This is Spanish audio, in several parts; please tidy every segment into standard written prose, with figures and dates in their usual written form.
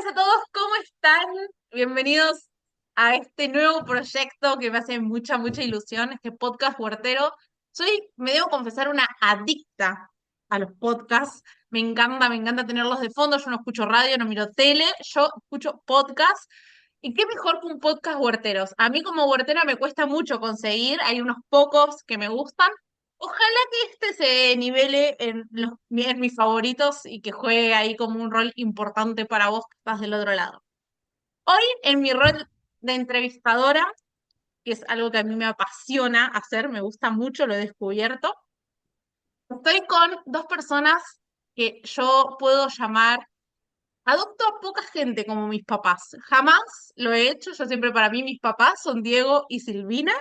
a todos, ¿cómo están? Bienvenidos a este nuevo proyecto que me hace mucha ilusión, este podcast huertero. Me debo confesar, una adicta a los podcasts. Me encanta tenerlos de fondo. Yo no escucho radio, no miro tele, yo escucho podcasts. ¿Y qué mejor que un podcast huerteros? A mí como huertera me cuesta mucho conseguir, hay unos pocos que me gustan. Ojalá que este se nivele en mis favoritos y que juegue ahí como un rol importante para vos que estás del otro lado. Hoy, en mi rol de entrevistadora, que es algo que a mí me apasiona hacer, me gusta mucho, lo he descubierto, estoy con dos personas que yo puedo llamar, adopto a poca gente como mis papás. Jamás lo he hecho, yo siempre para mí mis papás son Diego y Silvina,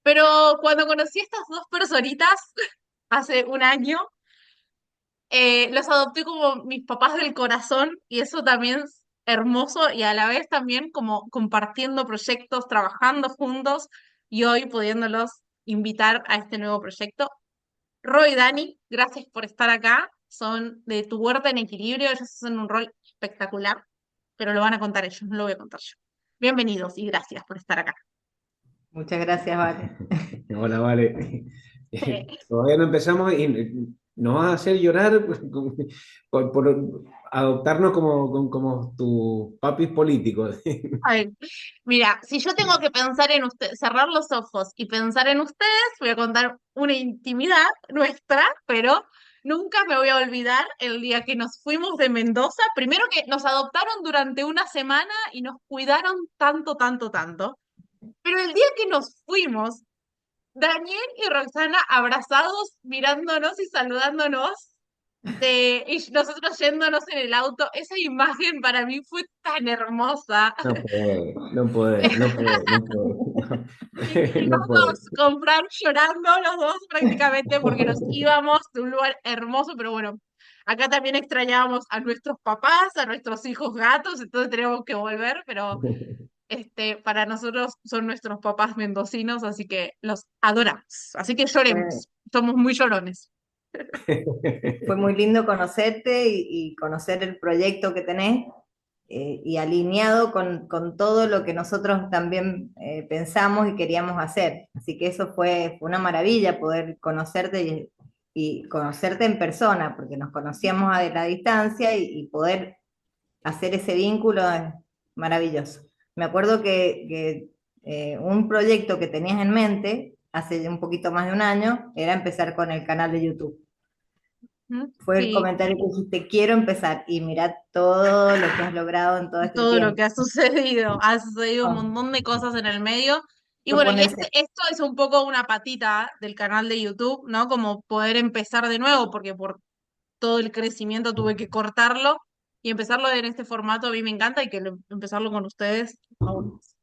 pero cuando conocí a estas dos personitas hace un año, los adopté como mis papás del corazón y eso también es hermoso y a la vez también como compartiendo proyectos, trabajando juntos y hoy pudiéndolos invitar a este nuevo proyecto. Roy y Dani, gracias por estar acá. Son de Tu Huerta en Equilibrio, ellos hacen un rol espectacular, pero lo van a contar ellos, no lo voy a contar yo. Bienvenidos y gracias por estar acá. Muchas gracias, Vale. Hola, vale. Todavía no empezamos y nos vas a hacer llorar por adoptarnos como tus papis políticos. Ay, mira, si yo tengo que pensar en ustedes, cerrar los ojos y pensar en ustedes, voy a contar una intimidad nuestra, pero nunca me voy a olvidar el día que nos fuimos de Mendoza. Primero que nos adoptaron durante una semana y nos cuidaron tanto. Pero el día que nos fuimos, Daniel y Roxana abrazados, mirándonos y saludándonos, y nosotros yéndonos en el auto, esa imagen para mí fue tan hermosa. No puede, no puede, no puede, no puede. Y No puede. íbamos con Fran llorando los dos prácticamente porque nos íbamos de un lugar hermoso, pero bueno, acá también extrañábamos a nuestros papás, a nuestros hijos gatos, entonces teníamos que volver, pero para nosotros son nuestros papás mendocinos, así que los adoramos. Así que Fue, lloremos, somos muy llorones. fue muy lindo conocerte y conocer el proyecto que tenés y alineado con todo lo que nosotros también pensamos y queríamos hacer. Así que eso fue una maravilla poder conocerte y conocerte en persona, porque nos conocíamos a la distancia y poder hacer ese vínculo es maravilloso. Me acuerdo que un proyecto que tenías en mente hace un poquito más de un año era empezar con el canal de YouTube. ¿Mm? Fue el Sí, comentario que dijiste, quiero empezar y mirá todo lo que has logrado en todo este todo lo que tiempo. ha sucedido un Oh, montón de cosas en el medio. Y no bueno, ponerse, esto es un poco una patita del canal de YouTube, ¿no? Como poder empezar de nuevo, porque por todo el crecimiento tuve que cortarlo y empezarlo en este formato a mí me encanta y empezarlo con ustedes aún más.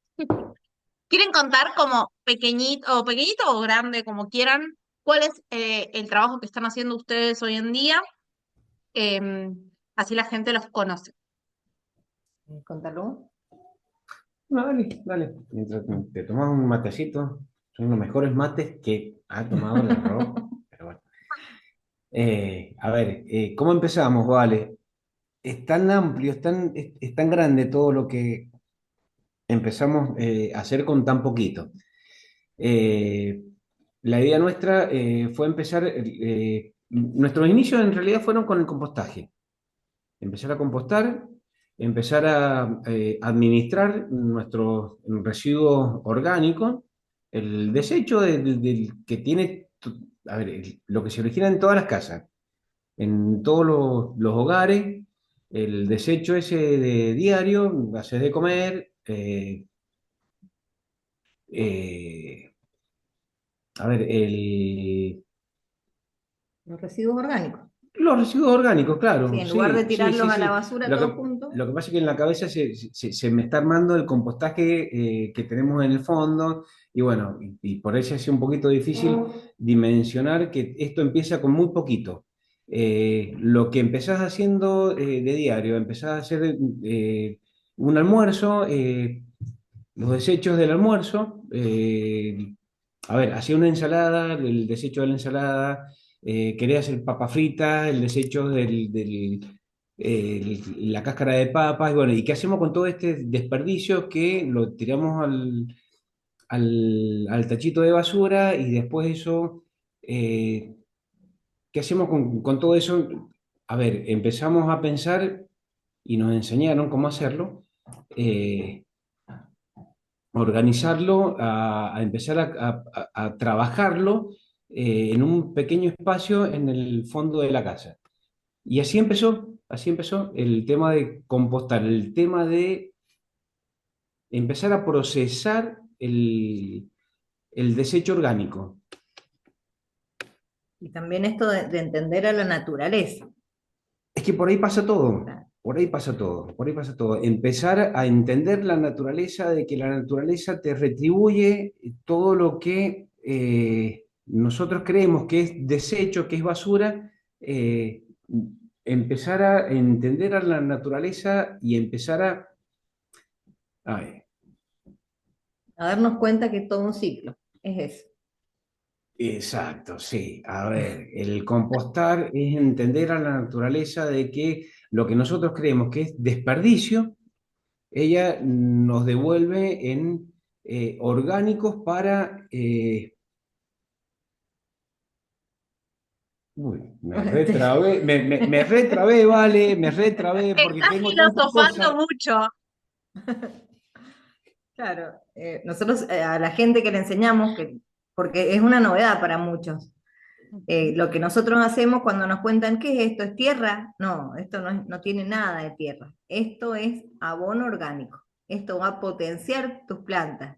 ¿Quieren contar como pequeñito o grande, como quieran, cuál es el trabajo que están haciendo ustedes hoy en día? Así la gente los conoce. contalo. No, dale, dale. Mientras te tomas un matecito, son los mejores mates que ha tomado la Ro. Pero bueno. A ver, ¿cómo empezamos? Vale. Es tan amplio, es tan grande todo lo que empezamos a hacer con tan poquito. Eh, la idea nuestra fue empezar, nuestros inicios en realidad fueron con el compostaje. Empezar a compostar, empezar a administrar nuestros residuos orgánicos, el desecho que tiene, a ver, lo que se origina en todas las casas, en todos los hogares, el desecho ese de diario, haces de comer, eh, a ver, Los residuos orgánicos. los residuos orgánicos, Sí, claro, en lugar de sí, sí, sí, tirarlos a la sí. basura Lo todos que, juntos. lo que pasa es que en la cabeza se me está armando el compostaje que tenemos en el fondo y bueno, y por eso es un poquito difícil dimensionar que esto empieza con muy poquito. Lo que empezás haciendo de diario, empezás a hacer un almuerzo, los desechos del almuerzo, a ver, hacía una ensalada, el desecho de la ensalada, quería hacer papa frita, el desecho la cáscara de papas, y bueno, ¿y qué hacemos con todo este desperdicio que lo tiramos al tachito de basura y después eso, eh, ¿qué hacemos con todo eso? A ver, empezamos a pensar y nos enseñaron cómo hacerlo, eh, organizarlo, a empezar a trabajarlo en un pequeño espacio en el fondo de la casa. Y así empezó el tema de compostar, el tema de empezar a procesar el desecho orgánico. Y también esto de entender a la naturaleza. Es que por ahí pasa todo, Claro. por ahí pasa todo, por ahí pasa todo. Empezar a entender la naturaleza, de que la naturaleza te retribuye todo lo que nosotros creemos que es desecho, que es basura. Empezar a entender a la naturaleza y empezar a ver, A darnos cuenta que es todo un ciclo, es eso. exacto, sí. A ver, el compostar es entender a la naturaleza de que lo que nosotros creemos que es desperdicio, ella nos devuelve en orgánicos para... uy, me retrabé, me retrabé, vale, me retrabé porque Estás tengo tantas filosofando cosas. mucho. Claro, nosotros a la gente que le enseñamos, porque es una novedad para muchos, lo que nosotros hacemos cuando nos cuentan, ¿qué es esto? ¿Es tierra? No, esto no tiene nada de tierra. Esto es abono orgánico. Esto va a potenciar tus plantas.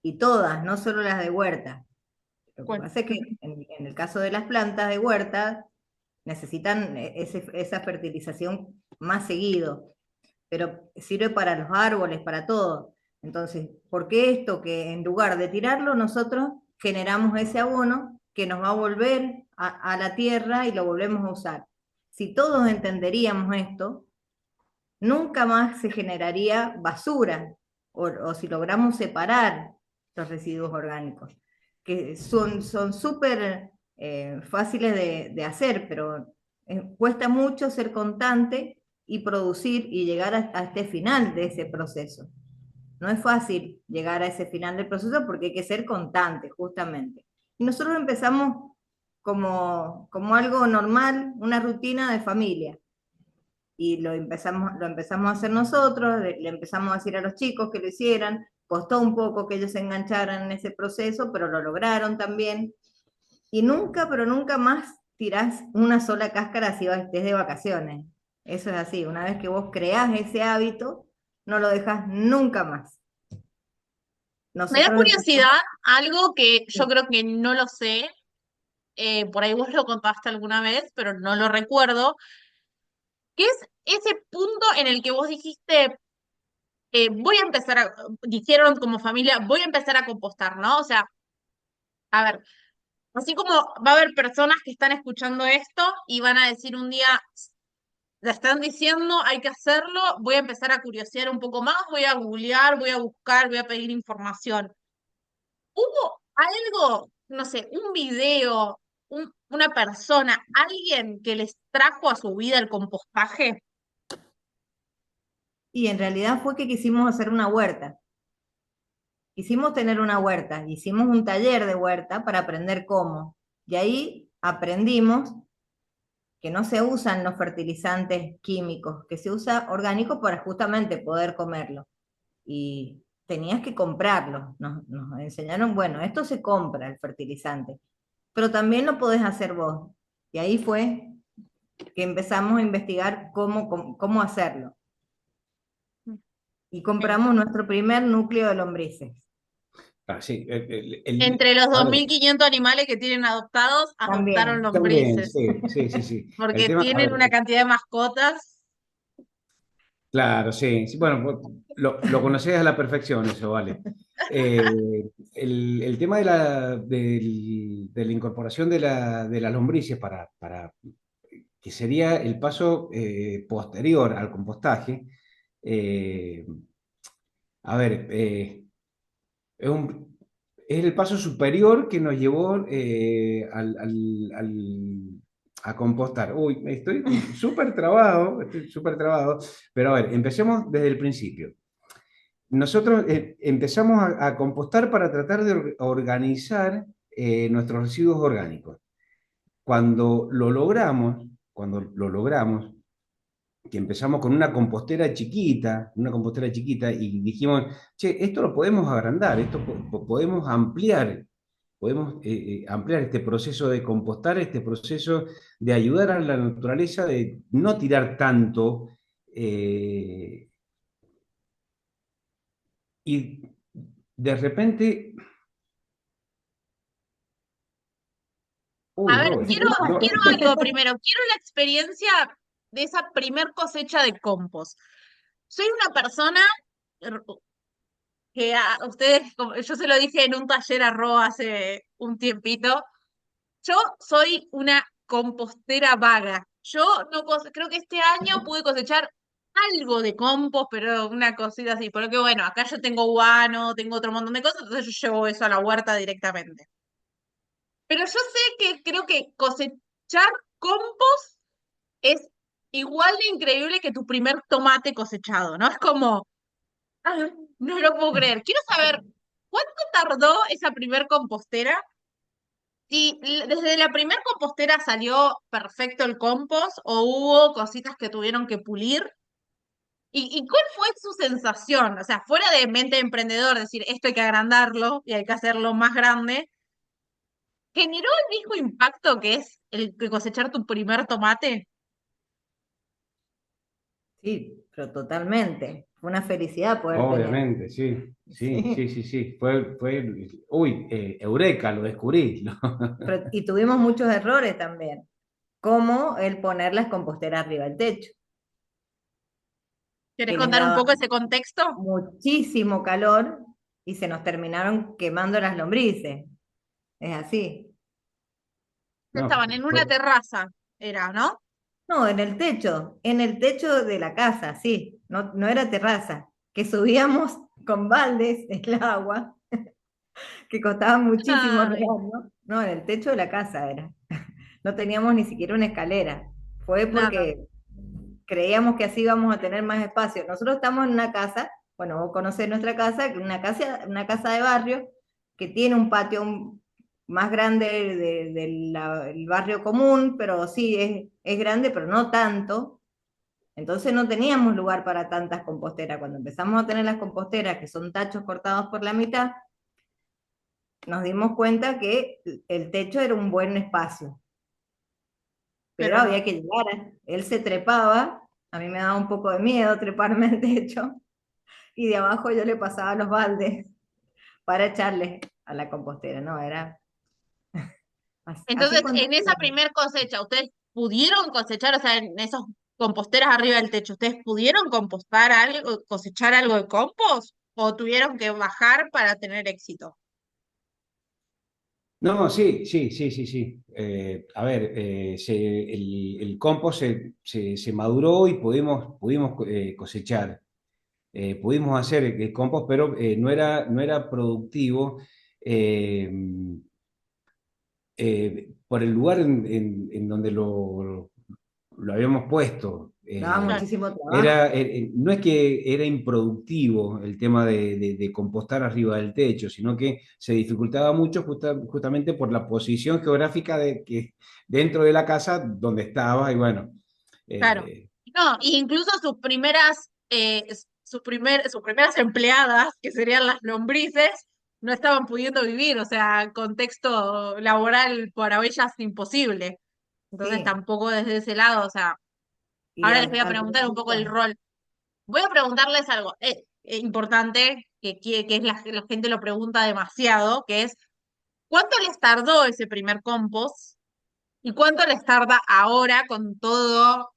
Y todas, no solo las de huerta. Lo que Bueno, pasa es que en el caso de las plantas de huerta necesitan esa fertilización más seguido, pero sirve para los árboles, para todo. Entonces, ¿por qué esto que en lugar de tirarlo, nosotros generamos ese abono que nos va a volver a la tierra y lo volvemos a usar? Si todos entenderíamos esto, nunca más se generaría basura, o si logramos separar los residuos orgánicos, que son súper fáciles de hacer, pero cuesta mucho ser constante y producir y llegar a este final de ese proceso. No es fácil llegar a ese final del proceso porque hay que ser constante, justamente. Y nosotros empezamos como algo normal, una rutina de familia y lo empezamos a hacer nosotros, le empezamos a decir a los chicos que lo hicieran, costó un poco que ellos se engancharan en ese proceso, pero lo lograron también. Y nunca, pero nunca más tirás una sola cáscara si estés de vacaciones. Eso es así, una vez que vos creás ese hábito, no lo dejas nunca más. me da Nosotros curiosidad empezamos, algo que yo creo que no lo sé. Por ahí vos lo contaste alguna vez, pero no lo recuerdo. ¿Qué es ese punto en el que vos dijiste, voy a empezar dijeron como familia, voy a empezar a compostar, ¿no? O sea, a ver, así como va a haber personas que están escuchando esto y van a decir un día, la están diciendo, hay que hacerlo, voy a empezar a curiosear un poco más, voy a googlear, voy a buscar, voy a pedir información. ¿Hubo algo, no sé, un video, una persona, alguien que les trajo a su vida el compostaje? y en realidad fue que quisimos hacer una huerta. Quisimos tener una huerta, hicimos un taller de huerta para aprender cómo. Y ahí aprendimos que no se usan los fertilizantes químicos, que se usa orgánico para justamente poder comerlo. Y tenías que comprarlo. Nos enseñaron, bueno, esto se compra, el fertilizante, pero también lo podés hacer vos. Y ahí fue que empezamos a investigar cómo hacerlo. Y Bien. compramos nuestro primer núcleo de lombrices. Ah, sí, Entre los a dos ver, mil quinientos animales que tienen adoptados, adoptaron También. también, lombrices, sí, sí, sí, sí. El porque tema, a tienen ver, una cantidad de mascotas. claro, sí, sí, bueno, pues, lo conocés a la perfección, eso vale. El tema de la incorporación de las lombrices para que sería el paso posterior al compostaje. eh, a ver, es es el paso superior que nos llevó a compostar. Uy, estoy súper trabado, pero a ver, empecemos desde el principio. Nosotros empezamos a compostar para tratar de organizar nuestros residuos orgánicos. Cuando lo logramos, que empezamos con una compostera chiquita, y dijimos, che, esto lo podemos agrandar, esto podemos ampliar este proceso de compostar, este proceso de ayudar a la naturaleza, de no tirar tanto, y de repente, A uy, ver, Robert, quiero algo primero. Quiero la experiencia de esa primer cosecha de compost. Soy una persona r- que a ustedes, yo se lo dije en un taller a Ro hace un tiempito, yo soy una compostera vaga. Yo no creo que este año pude cosechar algo de compost, pero una cosita así. Porque bueno, acá yo tengo guano, tengo otro montón de cosas, entonces yo llevo eso a la huerta directamente. Pero yo sé que creo que cosechar compost es igual de increíble que tu primer tomate cosechado, ¿no? Es como, ah, no lo puedo creer. Quiero saber, ¿cuánto tardó esa primer compostera? ¿Y desde la primer compostera salió perfecto el compost o hubo cositas que tuvieron que pulir? ¿Y cuál fue su sensación? O sea, fuera de mente de emprendedor, decir, esto hay que agrandarlo y hay que hacerlo más grande, ¿generó el mismo impacto que es el que cosechar tu primer tomate? Sí, pero totalmente. Fue una felicidad poder tener. obviamente, sí, sí, sí, Sí. sí, sí, uy, Eureka, lo descubrí. Y tuvimos muchos errores también, como el poner las composteras arriba del techo, ¿Querés que les contar un daba poco ese contexto? muchísimo calor y se nos terminaron quemando las lombrices. Es así. No, Estaban en una terraza, era, ¿no? No, en el techo de la casa, sí, no, no era terraza, que subíamos con baldes el agua, que costaba muchísimo Ay, regarlo. No, en el techo de la casa era. No teníamos ni siquiera una escalera. Fue nada. porque creíamos que así íbamos a tener más espacio. Nosotros estamos en una casa, bueno, vos conocés nuestra casa, una casa de barrio que tiene un patio más grande del barrio común, pero sí, es grande, pero no tanto. Entonces no teníamos lugar para tantas composteras. Cuando empezamos a tener las composteras, que son tachos cortados por la mitad, nos dimos cuenta que el techo era un buen espacio, pero Pero había no. que llegar. Él se trepaba, a mí me daba un poco de miedo treparme al techo, y de abajo yo le pasaba los baldes para echarles a la compostera, ¿no? Era así Entonces, fue en esa entonces. primer cosecha, ¿ustedes pudieron cosechar, o sea, en esos composteras arriba del techo, ¿ustedes pudieron compostar algo, cosechar algo de compost? ¿O tuvieron que bajar para tener éxito? no, sí, sí, sí, sí, sí. A ver, el compost se maduró y pudimos cosechar. Pudimos hacer compost, pero no era productivo. eh, por el lugar en donde lo habíamos puesto. Daba Claro. muchísimo trabajo. No es que era improductivo el tema de compostar arriba del techo, sino que se dificultaba mucho justamente por la posición geográfica dentro de la casa donde estaba, y bueno, Claro. eh, No, e incluso sus primeras, sus primeras empleadas, que serían las lombrices, no estaban pudiendo vivir, o sea, contexto laboral para ellas imposible. Entonces Sí, tampoco desde ese lado, o sea, y ahora les voy a al preguntar un poco el principio, rol. Voy a preguntarles algo importante, que es la gente lo pregunta demasiado, que es, ¿cuánto les tardó ese primer compost? ¿Y cuánto les tarda ahora con todo,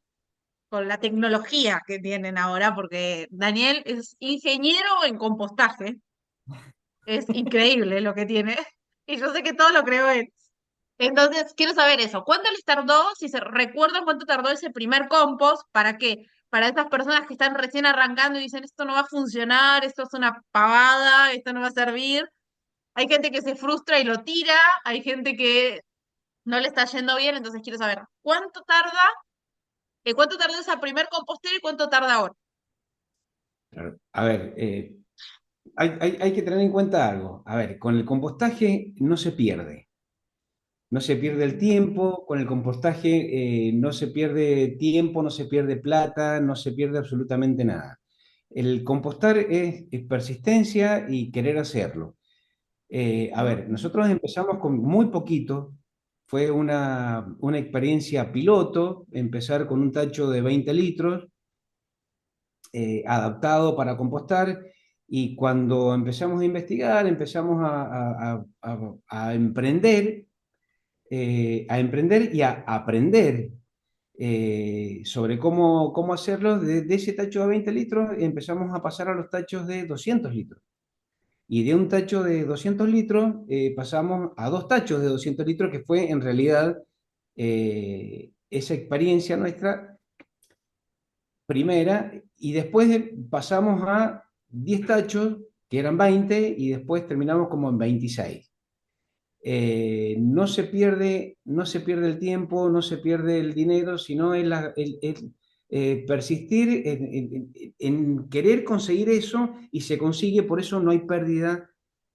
con la tecnología que tienen ahora? Porque Daniel es ingeniero en compostaje, es increíble lo que tiene, y yo sé que todo lo creó él. Entonces, quiero saber eso. ¿Cuánto les tardó, si se recuerdan cuánto tardó ese primer compost? ¿Para qué? Para esas personas que están recién arrancando y dicen, esto no va a funcionar, esto es una pavada, esto no va a servir. Hay gente que se frustra y lo tira, hay gente que no le está yendo bien, entonces quiero saber cuánto tardó esa primer compostera y cuánto tarda ahora. Claro. A ver, hay que tener en cuenta algo. A ver, con el compostaje no se pierde. No se pierde el tiempo, con el compostaje no se pierde tiempo, no se pierde plata, no se pierde absolutamente nada. El compostar es persistencia y querer hacerlo. A ver, nosotros empezamos con muy poquito, fue una experiencia piloto, empezar con un tacho de 20 litros, adaptado para compostar, y cuando empezamos a investigar, empezamos a emprender y a aprender sobre cómo hacerlo. De ese tacho de 20 litros empezamos a pasar a los tachos de 200 litros. Y de un tacho de 200 litros pasamos a dos tachos de 200 litros, que fue en realidad esa experiencia nuestra primera, y después pasamos a 10 tachos, que eran 20, y después terminamos como en 26. No se pierde el tiempo, no se pierde el dinero, sino persistir en querer conseguir eso, y se consigue. Por eso no hay pérdida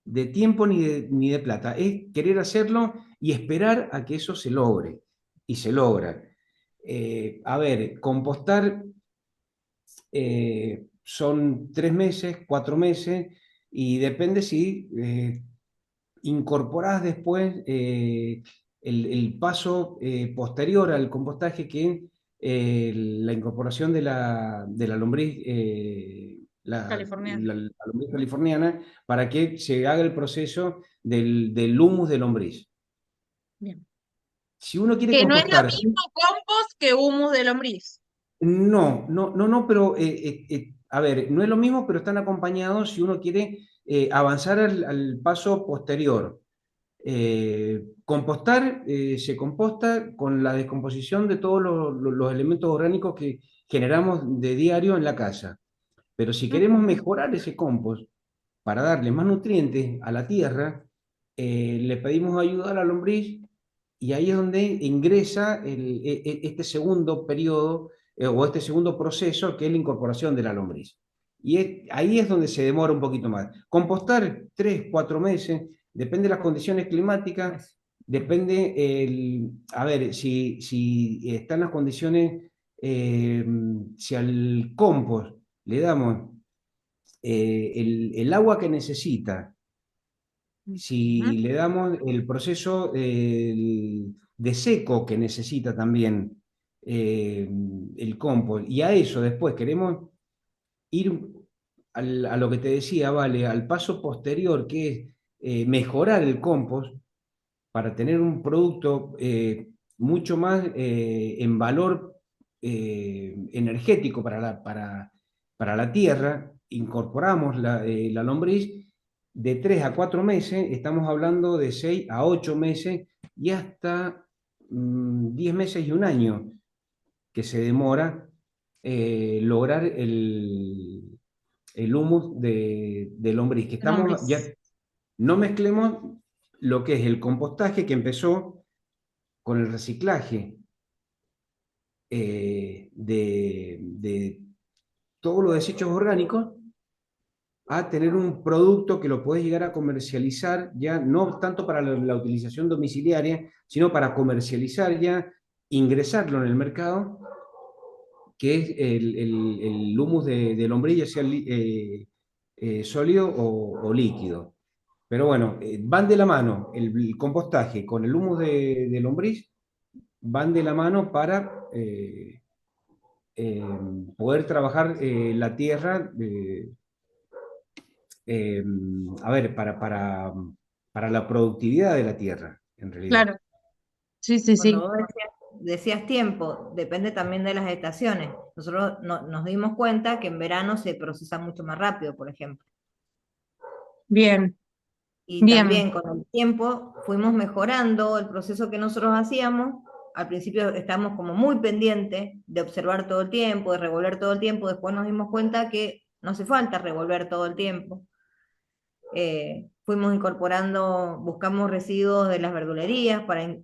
de tiempo ni de plata. Es querer hacerlo y esperar a que eso se logre, y se logra. A ver, compostar son 3 meses, 4 meses, y depende si incorporás después el paso posterior al compostaje, que la incorporación de la lombriz, California. la lombriz californiana, para que se haga el proceso del humus de lombriz. Bien. Si uno quiere Que no es lo compostar, mismo compost que humus de lombriz. no, no, no, no, pero a ver, no es lo mismo, pero están acompañados si uno quiere avanzar al paso posterior. Compostar se composta con la descomposición de todos los elementos orgánicos que generamos de diario en la casa. Pero si queremos Ujú. mejorar ese compost para darle más nutrientes a la tierra, le pedimos ayuda a la lombriz, y ahí es donde ingresa este segundo periodo o este segundo proceso, que es la incorporación de la lombriz. Y ahí es donde se demora un poquito más. Compostar 3, 4 meses, depende de las condiciones climáticas, depende, a ver, si están las condiciones, si al compost le damos el agua que necesita, si Ujú. le damos el proceso de seco que necesita también eh, el compost, y a eso después queremos ir a lo que te decía, vale, al paso posterior, que es mejorar el compost para tener un producto mucho más en valor energético para la tierra. Incorporamos la lombriz. De 3 a 4 meses, estamos hablando de 6 a 8 meses, y hasta 10 meses y un año que se demora lograr el humus de lombriz. Que estamos ya, Lombriz. no mezclemos lo que es el compostaje, que empezó con el reciclaje de todos los desechos orgánicos, a tener un producto que lo podés llegar a comercializar, ya no tanto para la utilización domiciliaria, sino para comercializar ya, ingresarlo en el mercado, que es el humus de lombriz, ya sea sólido o líquido. Pero bueno, van de la mano el compostaje con el humus de lombriz, van de la mano para eh, poder trabajar la tierra, eh, a ver, para la productividad de la tierra, en realidad. Claro. Sí, sí, Cuando sí. vos decías tiempo, depende también de las estaciones. Nosotros nos dimos cuenta que en verano se procesa mucho más rápido, por ejemplo. Bien, Y bien. también con el tiempo fuimos mejorando el proceso que nosotros hacíamos. Al principio estábamos como muy pendientes de observar todo el tiempo, de revolver todo el tiempo. Después nos dimos cuenta que no hace falta revolver todo el tiempo. Fuimos incorporando, buscamos residuos de las verdulerías para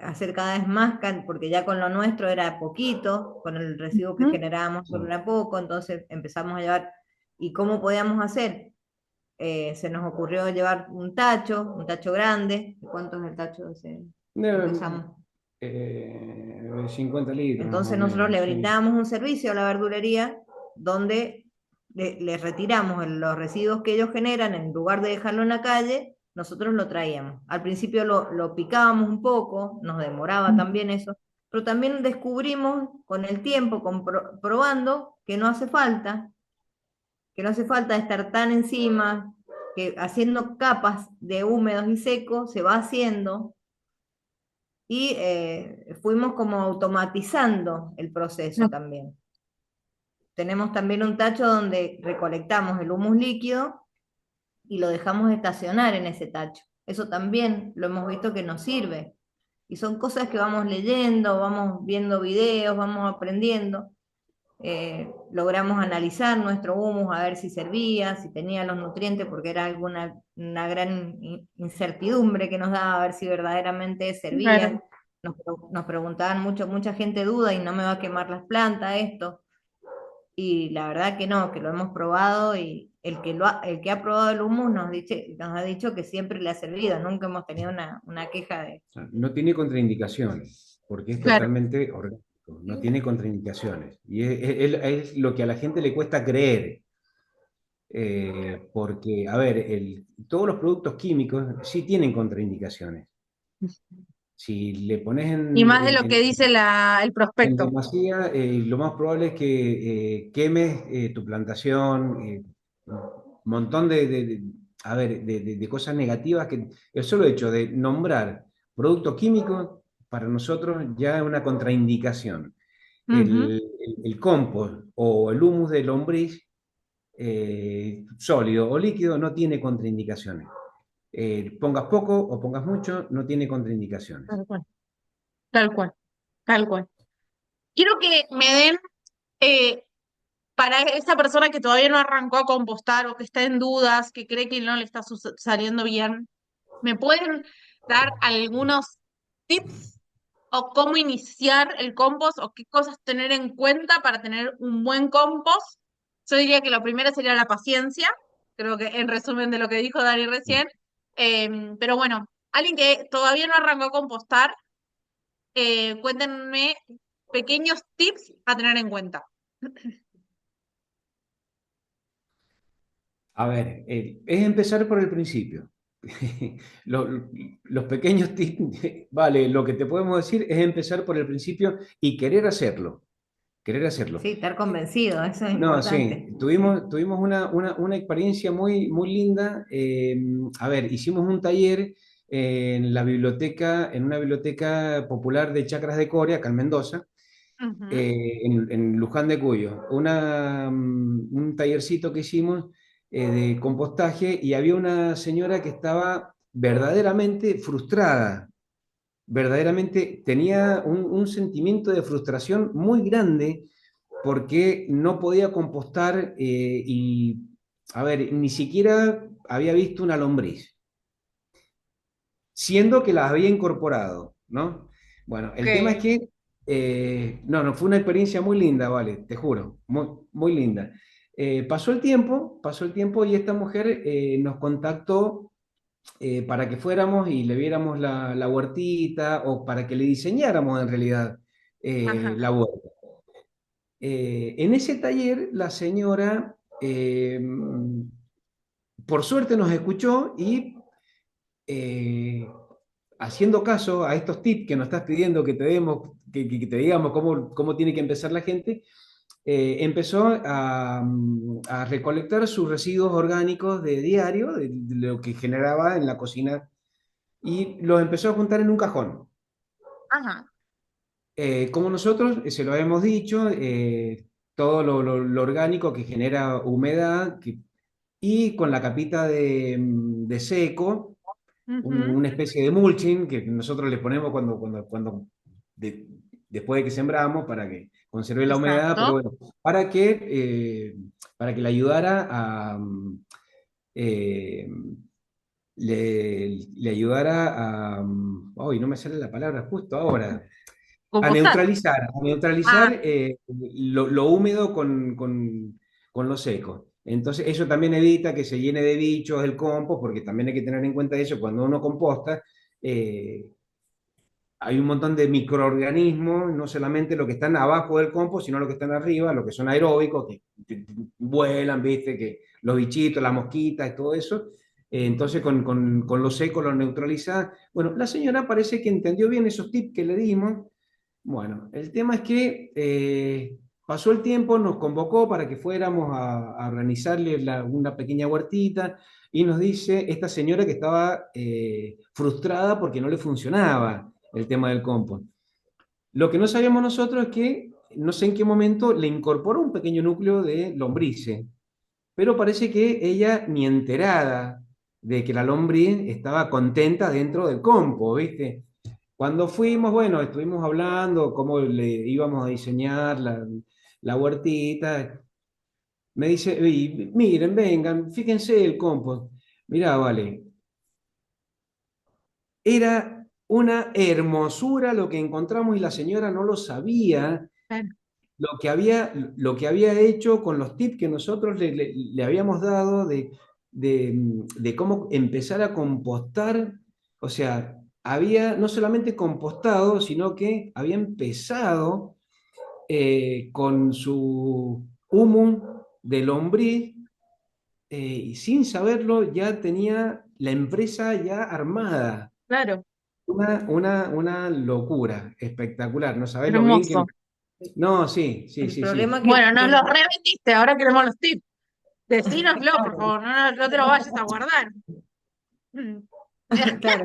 hacer cada vez más, porque ya con lo nuestro era poquito, con el residuo que Ujú. generábamos solo era poco, entonces empezamos a llevar, ¿y cómo podíamos hacer? Se nos ocurrió llevar un tacho grande. ¿Cuánto es el tacho ese que De, usamos? 50 litros más o Entonces nosotros menos, le sí. brindábamos un servicio a la verdulería donde le retiramos los residuos que ellos generan, en lugar de dejarlo en la calle, nosotros lo traíamos. Al principio lo picábamos un poco, nos demoraba también eso, pero también descubrimos con el tiempo, probando, que no hace falta estar tan encima, que haciendo capas de húmedos y secos se va haciendo, y fuimos como automatizando el proceso también. Tenemos también un tacho donde recolectamos el humus líquido y lo dejamos estacionar en ese tacho. Eso también lo hemos visto que nos sirve. Y son cosas que vamos leyendo, vamos viendo videos, vamos aprendiendo. Logramos analizar nuestro humus a ver si servía, si tenía los nutrientes, porque era una gran incertidumbre que nos daba a ver si verdaderamente Claro. servía. Nos preguntaban mucho, mucha gente duda y no me va a quemar las plantas esto. Y la verdad que no, que lo hemos probado, y el que ha probado el humus nos ha dicho que siempre le ha servido, nunca hemos tenido una queja de... O sea, no tiene contraindicaciones, porque es Claro. totalmente orgánico, no tiene contraindicaciones. Y es lo que a la gente le cuesta creer. Porque, a ver, todos los productos químicos sí tienen contraindicaciones. Si le pones Y más de lo que dice el en prospecto. demasía, lo más probable es que quemes tu plantación, un montón a ver, de cosas negativas que el solo hecho de nombrar producto químico para nosotros ya es una contraindicación. Ujú. El compost o el humus de lombriz, sólido o líquido, no tiene contraindicaciones. Pongas poco o pongas mucho, no tiene contraindicaciones. Tal cual, tal cual, tal cual. Quiero que me den, eh, para esa persona que todavía no arrancó a compostar o que está en dudas, que cree que no le está saliendo bien, ¿me pueden dar algunos tips o cómo iniciar el compost o qué cosas tener en cuenta para tener un buen compost? Yo diría que lo primero sería la paciencia, creo que en resumen de lo que dijo Dani recién. Pero bueno, alguien que todavía no arrancó a compostar, cuéntenme pequeños tips a tener en cuenta. A ver, es empezar por el principio. Lo- los pequeños tips, vale, lo que te podemos decir es empezar por el principio y querer hacerlo. Querer hacerlo. Sí, estar convencido, eso es No, sí, importante. tuvimos una experiencia muy, muy linda. A ver, hicimos un taller en la biblioteca, en una biblioteca popular de Chacras de Coria, acá en Mendoza, Ujú. en Luján de Cuyo. Un tallercito que hicimos de compostaje, y había una señora que estaba verdaderamente frustrada, verdaderamente tenía un sentimiento de frustración muy grande porque no podía compostar, y, a ver, ni siquiera había visto una lombriz, siendo que las había incorporado, ¿no? Bueno, el tema es Ok. que, no, no, fue una experiencia muy linda, vale, te juro, muy, muy linda. Pasó el tiempo y esta mujer nos contactó para que fuéramos y le viéramos la huertita, o para que le diseñáramos en realidad Ajá. la huerta. En ese taller la señora, por suerte, nos escuchó y, eh, haciendo caso a estos tips que nos estás pidiendo que te demos, que te digamos cómo tiene que empezar la gente, empezó a recolectar sus residuos orgánicos de diario, de lo que generaba en la cocina, y los empezó a juntar en un cajón. Ajá. Como nosotros se lo hemos dicho, todo lo orgánico que genera humedad, y con la capita de seco, Ujú. una especie de mulching que nosotros le ponemos de- después de que sembramos, para que conserve la humedad, pero Exacto. bueno, para que le ayudara a, eh, le ayudara a... Hoy no me sale la palabra justo ahora. Compostar. A neutralizar Ah, lo húmedo con lo seco. Entonces, eso también evita que se llene de bichos el compost, porque también hay que tener en cuenta eso, cuando uno composta, eh, hay un montón de microorganismos, no solamente los que están abajo del compost, sino los que están arriba, los que son aeróbicos, que vuelan, viste, que los bichitos, las mosquitas y todo eso. Entonces, con lo seco lo neutraliza. Bueno, la señora parece que entendió bien esos tips que le dimos. Bueno, el tema es que pasó el tiempo, nos convocó para que fuéramos a organizarle una pequeña huertita y nos dice esta señora que estaba frustrada porque no le funcionaba el tema del compost. Lo que no sabíamos nosotros es que no sé en qué momento le incorporó un pequeño núcleo de lombrices, pero parece que ella ni enterada de que la lombriz estaba contenta dentro del compost, ¿viste? Cuando fuimos, bueno, estuvimos hablando cómo le íbamos a diseñar la huertita. Me dice, "Y miren, vengan, fíjense el compost. Mirá, vale, era una hermosura lo que encontramos y la señora no lo sabía, claro, lo que había hecho con los tips que nosotros le habíamos dado de cómo empezar a compostar. O sea, había no solamente compostado, sino que había empezado con su humus de lombriz y sin saberlo ya tenía la empresa ya armada. claro, Una locura espectacular. No sabés lo bien que... hermoso. No, sí, sí, El sí, sí. problema Bueno, nos los remetiste, ahora queremos los tips. Decínoslo, por favor, no te lo vayas a guardar. Mm. claro,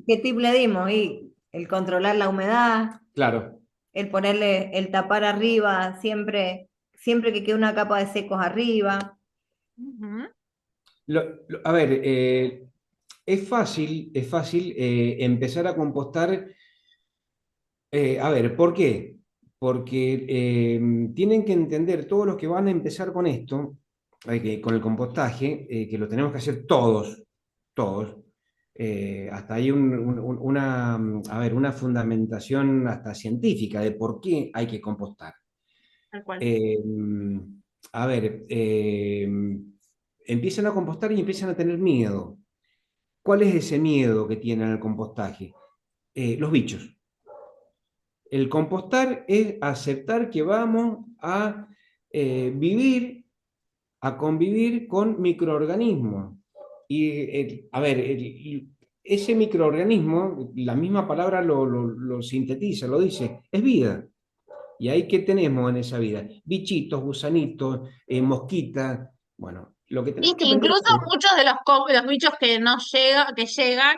¿qué tip le dimos? Y el controlar la humedad, Claro. el ponerle, el tapar arriba, siempre que quede una capa de secos arriba. Ujú. A ver, es fácil empezar a compostar. A ver, ¿por qué? Porque tienen que entender todos los que van a empezar con esto, con el compostaje, que lo tenemos que hacer todos, todos. Hasta hay a ver, una fundamentación hasta científica de por qué hay que compostar. Tal cual. Eh, a ver, empiezan a compostar y empiezan a tener miedo. ¿Cuál es ese miedo que tienen al compostaje? Los bichos. El compostar es aceptar que vamos a vivir, a convivir con microorganismos. Y, a ver, ese microorganismo, la misma palabra lo sintetiza, lo dice, es vida. ¿Y ahí qué tenemos en esa vida? Bichitos, gusanitos, mosquitas. Bueno, lo que Y tenemos que que aprender a incluso hacer, muchos de los bichos que no que llegan,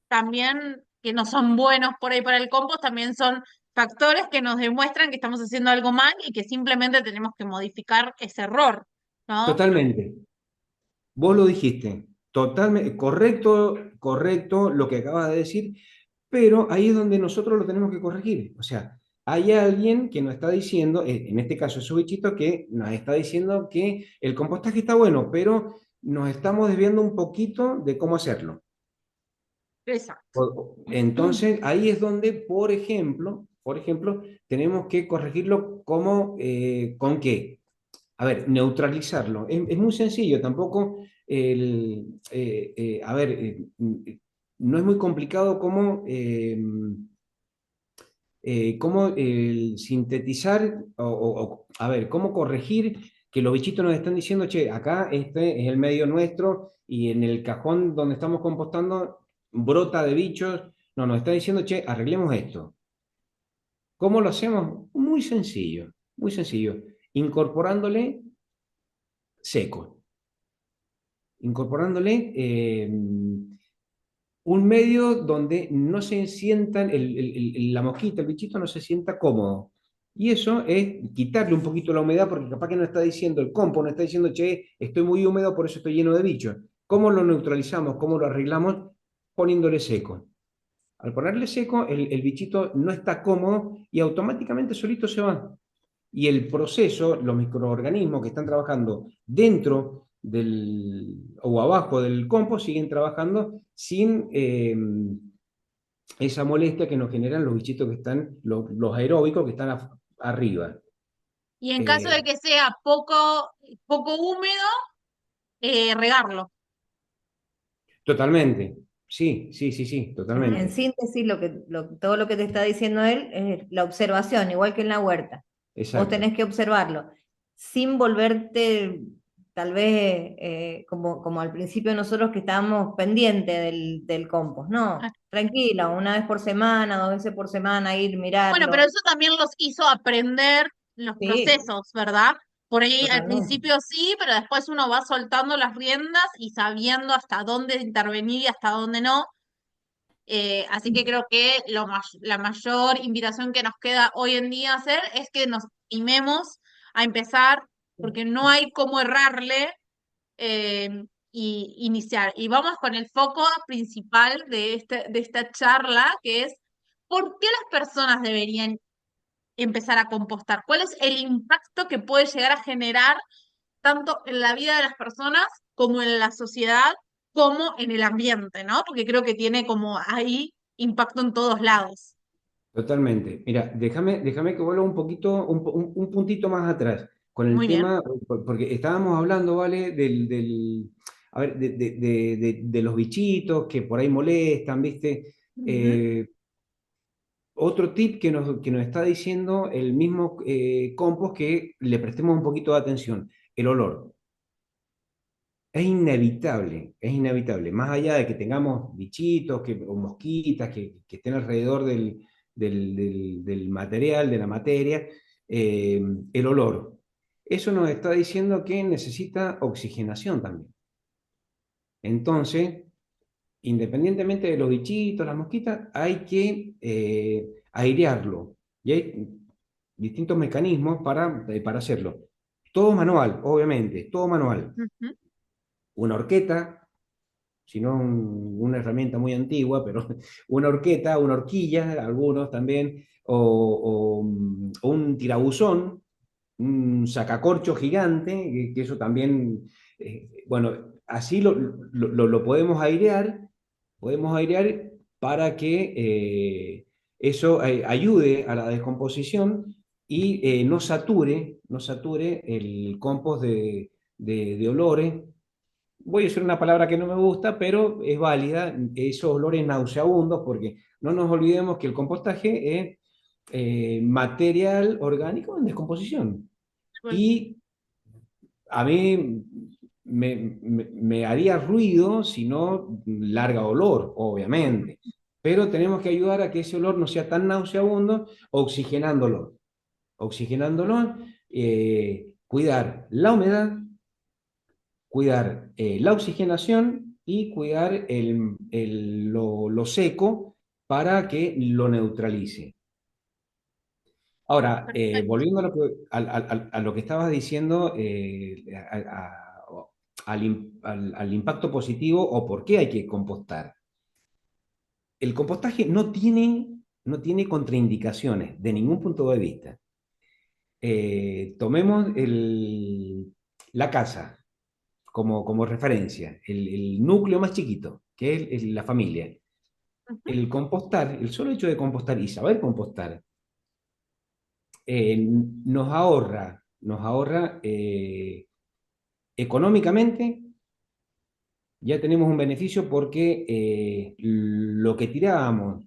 también, que no son buenos por ahí para el compost, también son factores que nos demuestran que estamos haciendo algo mal y que simplemente tenemos que modificar ese error, ¿no? totalmente, vos lo dijiste, totalmente, correcto, correcto lo que acabas de decir, pero ahí es donde nosotros lo tenemos que corregir. O sea, hay alguien que nos está diciendo, en este caso es bichito, que nos está diciendo que el compostaje está bueno, pero nos estamos desviando un poquito de cómo hacerlo. Exacto. Entonces, ahí es donde, por ejemplo, tenemos que corregirlo como, ¿con qué? A ver, neutralizarlo. Es muy sencillo, tampoco, a ver, no es muy complicado como, cómo sintetizar a ver, cómo corregir que los bichitos nos están diciendo, che, acá este es el medio nuestro y en el cajón donde estamos compostando brota de bichos. No, nos está diciendo, che, arreglemos esto. ¿Cómo lo hacemos? Muy sencillo, incorporándole seco, incorporándole un medio donde no se sientan, la mosquita, el bichito no se sienta cómodo. Y eso es quitarle un poquito la humedad, porque capaz que no está diciendo, el compo no está diciendo, che, estoy muy húmedo, por eso estoy lleno de bichos. ¿Cómo lo neutralizamos? ¿Cómo lo arreglamos? Poniéndole seco. Al ponerle seco, el bichito no está cómodo y automáticamente solito se va. Y el proceso, los microorganismos que están trabajando dentro o abajo del compost siguen trabajando sin esa molestia que nos generan los bichitos que están, los aeróbicos que están arriba. Y en caso de Eh, que sea poco húmedo, regarlo. Totalmente, sí, sí, sí, sí, En totalmente, síntesis, todo lo que te está diciendo él es la observación, igual que en la huerta. Vos exacto, tenés que observarlo, sin volverte, tal vez, como al principio nosotros que estábamos pendientes del compost. Ah, No, tranquila, una vez por semana, 2 veces por semana, ir, bueno, pero mirarlo. eso también los hizo aprender los Sí, procesos, ¿verdad? Por ahí al totalmente. principio sí, pero después uno va soltando las riendas y sabiendo hasta dónde intervenir y hasta dónde no. Así que creo que la mayor invitación que nos queda hoy en día hacer es que nos animemos a empezar, porque no hay cómo errarle y iniciar. Y vamos con el foco principal de esta charla, que es ¿por qué las personas deberían empezar a compostar? ¿Cuál es el impacto que puede llegar a generar tanto en la vida de las personas como en la sociedad, como en el ambiente, ¿no? Porque creo que tiene como ahí impacto en todos lados. totalmente. Mira, déjame que vuelva un poquito, un puntito más atrás con el Muy bien. tema, porque estábamos hablando, ¿vale? A ver, de los bichitos que por ahí molestan, ¿viste? Ujú. Eh, Otro tip que nos está diciendo el mismo compost que le prestemos un poquito de atención, el olor. Es inevitable. Más allá de que tengamos bichitos o mosquitas que estén alrededor del material, de la materia, el olor. Eso nos está diciendo que necesita oxigenación también. Entonces, independientemente de los bichitos, las mosquitas, hay que airearlo. Y hay distintos mecanismos para hacerlo. Todo manual, obviamente, todo manual. Ujú. Una horqueta, si no una herramienta muy antigua, pero una horqueta, una horquilla, algunos también, o un tirabuzón, un sacacorcho gigante, que eso también, bueno, así lo podemos airear para que eso ayude a la descomposición y no sature el compost de olores. Voy a usar una palabra que no me gusta, pero es válida, esos olores nauseabundos, porque no nos olvidemos que el compostaje es material orgánico en descomposición. Bueno, Y a mí me haría ruido si no larga olor, obviamente. Pero tenemos que ayudar a que ese olor no sea tan nauseabundo, oxigenándolo. Oxigenándolo, cuidar la humedad, cuidar la oxigenación y cuidar lo seco para que lo neutralice. Ahora, perfecto. volviendo a lo que estabas diciendo, al impacto positivo o por qué hay que compostar. El compostaje no tiene contraindicaciones de ningún punto de vista. Tomemos la casa como referencia, el núcleo más chiquito, que es la familia. Ujú. El solo hecho de compostar y saber compostar, nos ahorra económicamente, ya tenemos un beneficio porque lo que tirábamos,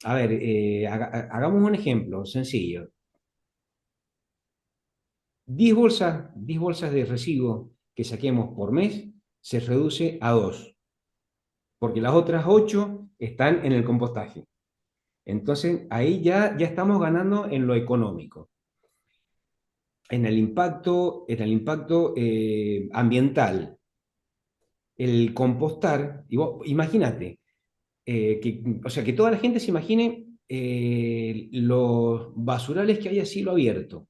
a ver, hagamos un ejemplo sencillo. 10 bolsas de residuos que saquemos por mes se reduce a 2 porque las otras 8 están en el compostaje. Entonces, ahí ya estamos ganando en lo económico, en el impacto ambiental. El compostar, imagínate, o sea, que toda la gente se imagine los basurales que hay a cielo abierto,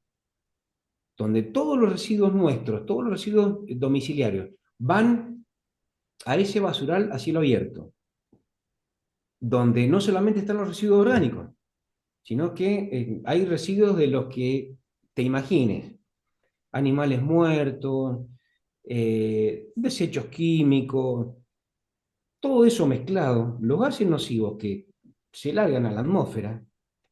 donde todos los residuos nuestros, todos los residuos domiciliarios, van a ese basural a cielo abierto, donde no solamente están los residuos orgánicos, sino que hay residuos de los que te imagines, animales muertos, desechos químicos, todo eso mezclado, los gases nocivos que se largan a la atmósfera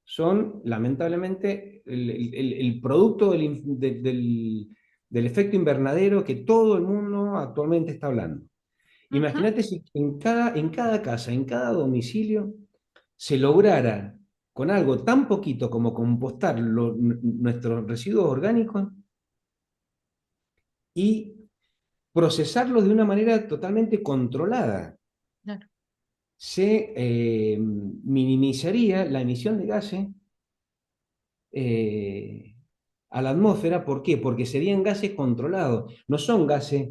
son lamentablemente el producto del efecto invernadero que todo el mundo actualmente está hablando. Ujú. Imagínate si en cada casa, en cada domicilio, se lograra con algo tan poquito como compostar nuestros residuos orgánicos y procesarlos de una manera totalmente controlada. Claro. Se minimizaría la emisión de gases eh, a la atmósfera. ¿Por qué? Porque serían gases controlados, no son gases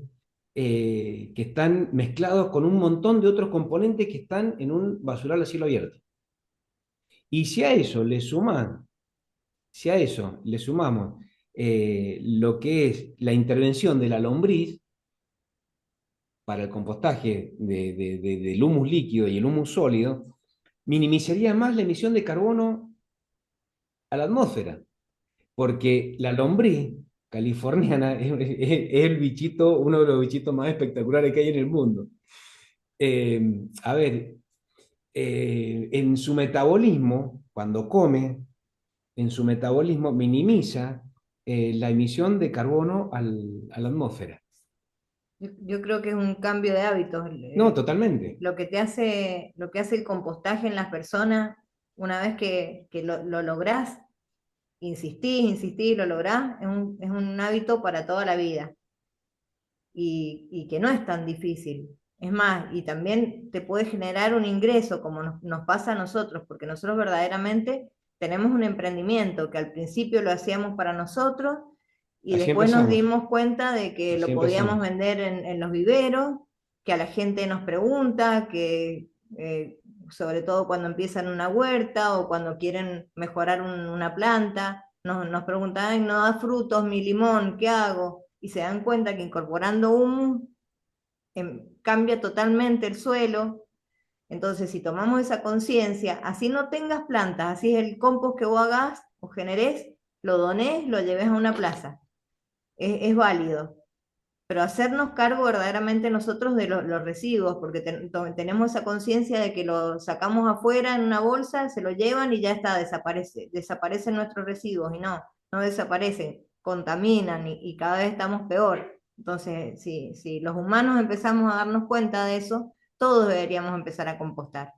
que están mezclados con un montón de otros componentes que están en un basural a cielo abierto. Y si a eso le sumamos lo que es la intervención de la lombriz para el compostaje del humus líquido y el humus sólido, minimizaría más la emisión de carbono a la atmósfera, porque la lombriz californiana es el bichito, uno de los bichitos más espectaculares que hay en el mundo. A ver, en su metabolismo, cuando come, en su metabolismo minimiza la emisión de carbono a la atmósfera. Yo creo que es un cambio de hábitos. No, totalmente. Lo que hace el compostaje en las personas, una vez que lo lográs, insistís, lo lográs, es un hábito para toda la vida y que no es tan difícil. Es más, y también te puede generar un ingreso, como nos pasa a nosotros, porque nosotros verdaderamente tenemos un emprendimiento que al principio lo hacíamos para nosotros y Así después nos empezamos. dimos cuenta de que Así lo podíamos empezamos. vender en los viveros, que a la gente nos pregunta, que sobre todo cuando empiezan una huerta o cuando quieren mejorar una planta, nos preguntan: "Ay, no da frutos mi limón, ¿qué hago?". Y se dan cuenta que incorporando humus cambia totalmente el suelo. Entonces, si tomamos esa conciencia, así no tengas plantas, así es el compost que vos hagas o generés, lo donés, lo lleves a una plaza, es válido. Pero hacernos cargo verdaderamente nosotros de los residuos, porque tenemos esa conciencia de que lo sacamos afuera en una bolsa, se lo llevan y ya está, desaparecen nuestros residuos, y no desaparecen, contaminan y cada vez estamos peor. Entonces, si los humanos empezamos a darnos cuenta de eso, todos deberíamos empezar a compostar.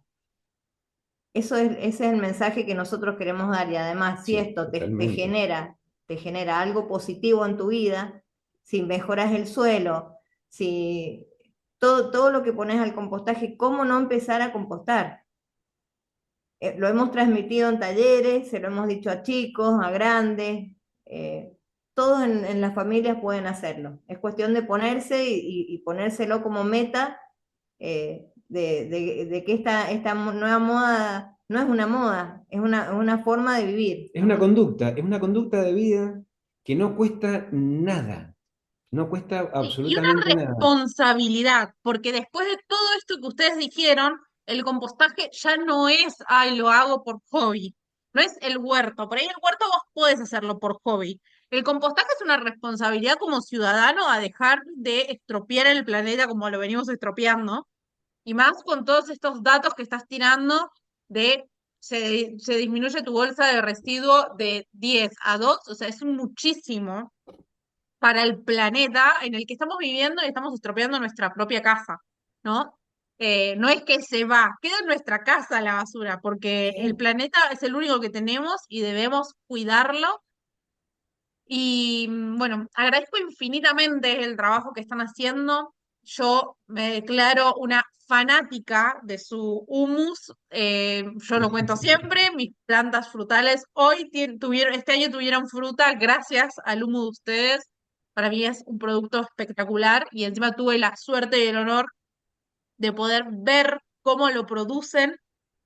Ese es el mensaje que nosotros queremos dar. Y además, si Sí, esto totalmente. te genera algo positivo en tu vida, si mejoras el suelo, si todo lo que pones al compostaje, ¿cómo no empezar a compostar? Lo hemos transmitido en talleres, se lo hemos dicho a chicos, a grandes, todos en las familias pueden hacerlo. Es cuestión de ponerse y ponérselo como meta, de que esta nueva moda no es una moda, es una forma de vivir. Es una conducta de vida que no cuesta nada, no cuesta Y una absolutamente nada. responsabilidad, porque después de todo esto que ustedes dijeron, el compostaje ya no es, ay, lo hago por hobby, no es el huerto, por ahí el huerto vos podés hacerlo por hobby. El compostaje es una responsabilidad como ciudadano a dejar de estropear el planeta como lo venimos estropeando, y más con todos estos datos que estás tirando de se disminuye tu bolsa de residuo de 10 a 2, o sea, es muchísimo para el planeta en el que estamos viviendo y estamos estropeando nuestra propia casa, ¿no? No es que se va, queda en nuestra casa la basura, porque el ¿Sí? planeta es el único que tenemos y debemos cuidarlo. Y bueno, agradezco infinitamente el trabajo que están haciendo. Yo me declaro una fanática de su humus. Yo lo cuento siempre, mis plantas frutales hoy este año tuvieron fruta gracias al humus de ustedes. Para mí es un producto espectacular y encima tuve la suerte y el honor de poder ver cómo lo producen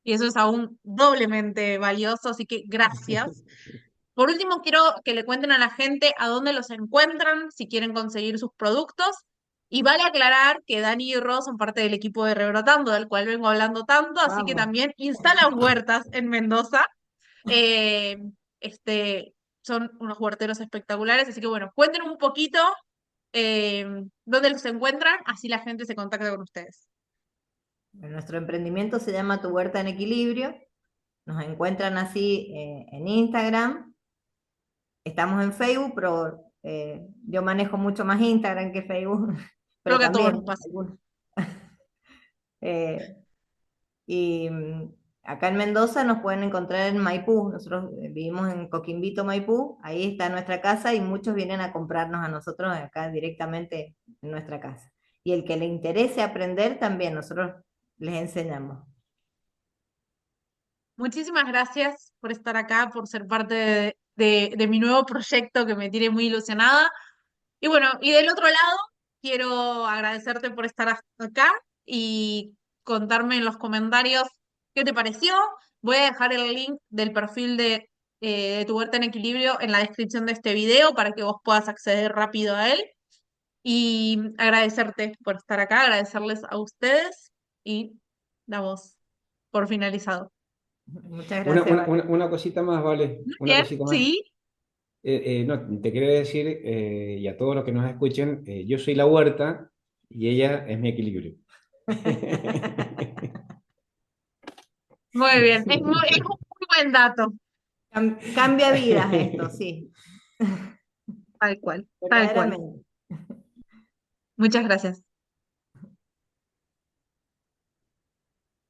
y eso es aún doblemente valioso, así que gracias. Por último, quiero que le cuenten a la gente a dónde los encuentran, si quieren conseguir sus productos. Y vale aclarar que Dani y Ro son parte del equipo de Rebrotando, del cual vengo hablando tanto, así que Vamos. también instalan huertas en Mendoza. Eh, este, son unos huerteros espectaculares, así que bueno, cuenten un poquito dónde los encuentran, así la gente se contacta con ustedes. Nuestro emprendimiento se llama Tu Huerta en Equilibrio. Nos encuentran así en Instagram. Estamos en Facebook, pero yo manejo mucho más Instagram que Facebook, Creo pero que a todos nos también pasa. algunos. Eh, y acá en Mendoza nos pueden encontrar en Maipú. Nosotros vivimos en Coquimbito, Maipú. Ahí está nuestra casa y muchos vienen a comprarnos a nosotros acá directamente en nuestra casa. Y el que le interese aprender también, nosotros les enseñamos. Muchísimas gracias por estar acá, por ser parte de mi nuevo proyecto que me tiene muy ilusionada. Y bueno, y del otro lado, quiero agradecerte por estar acá y contarme en los comentarios qué te pareció. Voy a dejar el link del perfil de Tu Huerta en Equilibrio en la descripción de este video para que vos puedas acceder rápido a él. Y agradecerte por estar acá, agradecerles a ustedes y damos por finalizado. Muchas gracias, Vale. Una cosita más, vale, una Bien, cosita más. sí. No, te quería decir, y a todos los que nos escuchen, yo soy la huerta y ella es mi equilibrio. Muy bien, es un muy buen dato, Cambia vidas esto, sí, tal cual, tal cual. verdaderamente. Muchas gracias.